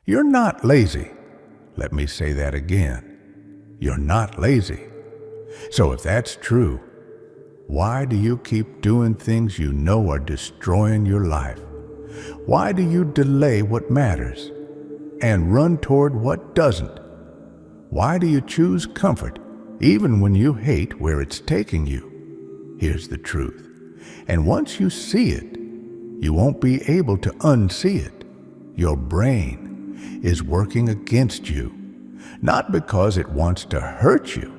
You're not lazy. Let me say that again. You're not lazy. So if that's true, why do you keep doing things you know are destroying your life? Why do you delay what matters and run toward what doesn't? Why do you choose comfort even when you hate where it's taking you? Here's the truth. And once you see it, you won't be able to unsee it. Your brain is working against you, not because it wants to hurt you,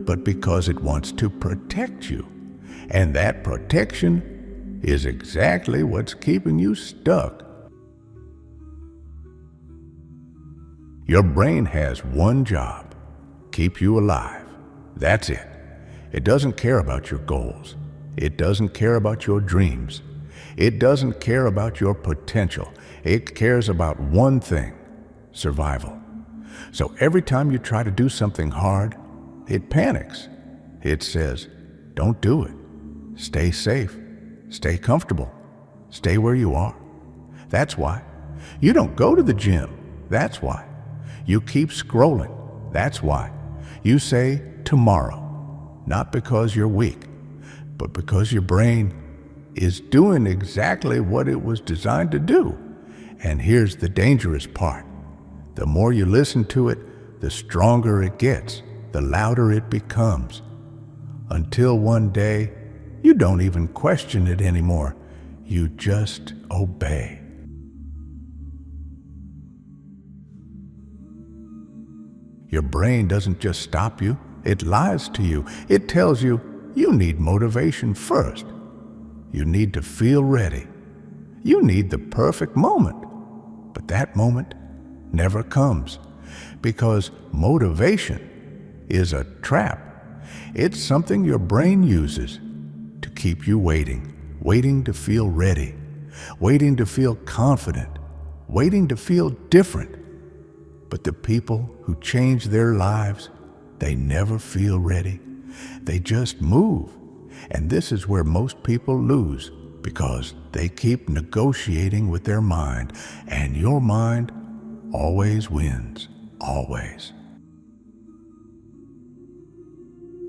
but because it wants to protect you. And that protection is exactly what's keeping you stuck. Your brain has one job: keep you alive. That's it. It doesn't care about your goals. It doesn't care about your dreams. It doesn't care about your potential. It cares about one thing: survival. So every time you try to do something hard, it panics. It says, don't do it. Stay safe. Stay comfortable. Stay where you are. That's why. You don't go to the gym. That's why. You keep scrolling. That's why. You say tomorrow, not because you're weak, but because your brain is doing exactly what it was designed to do. And here's the dangerous part. The more you listen to it, the stronger it gets, the louder it becomes, until one day you don't even question it anymore. You just obey. Your brain doesn't just stop you, it lies to you. It tells you you need motivation first. You need to feel ready. You need the perfect moment. But that moment never comes, because motivation is a trap. It's something your brain uses to keep you waiting to feel ready, waiting to feel confident, waiting to feel different. But the people who change their lives, they never feel ready. They just move. And this is where most people lose, because they keep negotiating with their mind, and your mind always wins, always.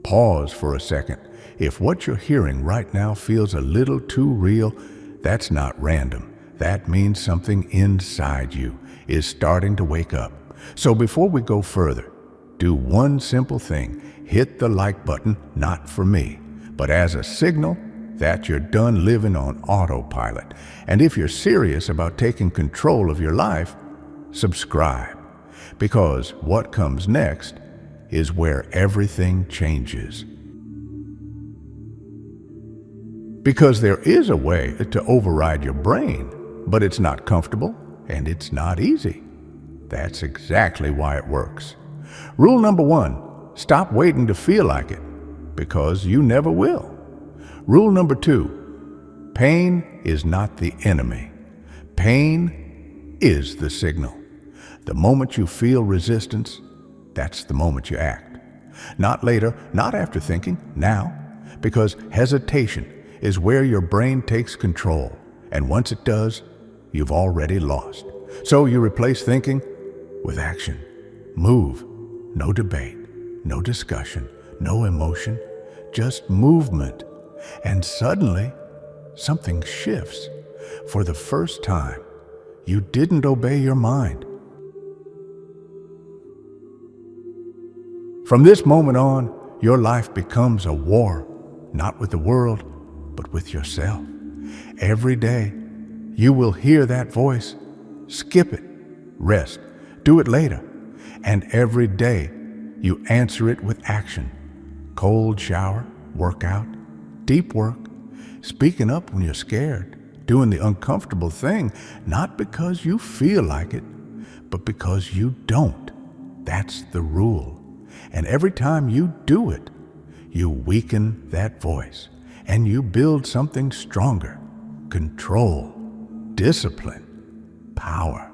Pause for a second. If what you're hearing right now feels a little too real, that's not random. That means something inside you is starting to wake up. So before we go further, do one simple thing. Hit the like button, not for me, but as a signal that you're done living on autopilot. And if you're serious about taking control of your life, subscribe, because what comes next is where everything changes. Because there is a way to override your brain, but it's not comfortable and it's not easy. That's exactly why it works. Rule number 1, stop waiting to feel like it, because you never will. Rule number 2, pain is not the enemy. Pain is the signal. The moment you feel resistance, that's the moment you act. Not later, not after thinking, now, because hesitation is where your brain takes control, and once it does, you've already lost. So you replace thinking with action. Move. No debate, no discussion, no emotion, just movement. And suddenly, something shifts. For the first time, you didn't obey your mind. From this moment on, your life becomes a war, not with the world, but with yourself. Every day, you will hear that voice. Skip it, rest, do it later. And every day, you answer it with action. Cold shower, workout, deep work, speaking up when you're scared, doing the uncomfortable thing, not because you feel like it, but because you don't. That's the rule. And every time you do it, you weaken that voice and you build something stronger: control, discipline, power.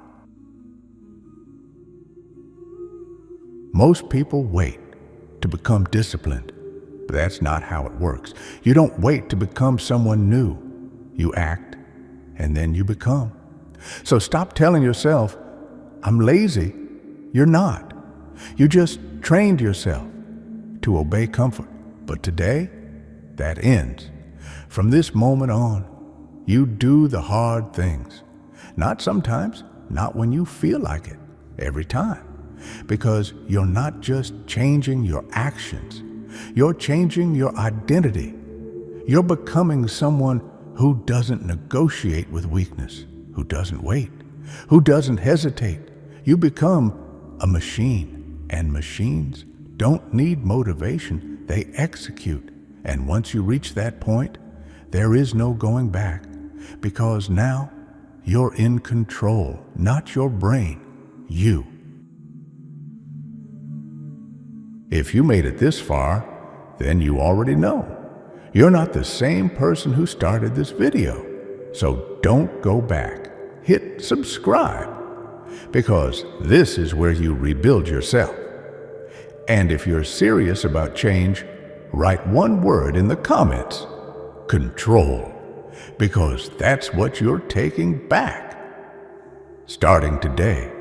Most people wait to become disciplined, but that's not how it works. You don't wait to become someone new. You act, and then you become. So stop telling yourself, I'm lazy. You're not. You just trained yourself to obey comfort. But today, that ends. From this moment on, you do the hard things. Not sometimes, not when you feel like it, every time. Because you're not just changing your actions, you're changing your identity. You're becoming someone who doesn't negotiate with weakness, who doesn't wait, who doesn't hesitate. You become a machine, and machines don't need motivation, they execute. And once you reach that point, there is no going back, because now you're in control, not your brain, you. If you made it this far, then you already know. You're not the same person who started this video. So don't go back. Hit subscribe, because this is where you rebuild yourself. And if you're serious about change, write one word in the comments: control, because that's what you're taking back. Starting today.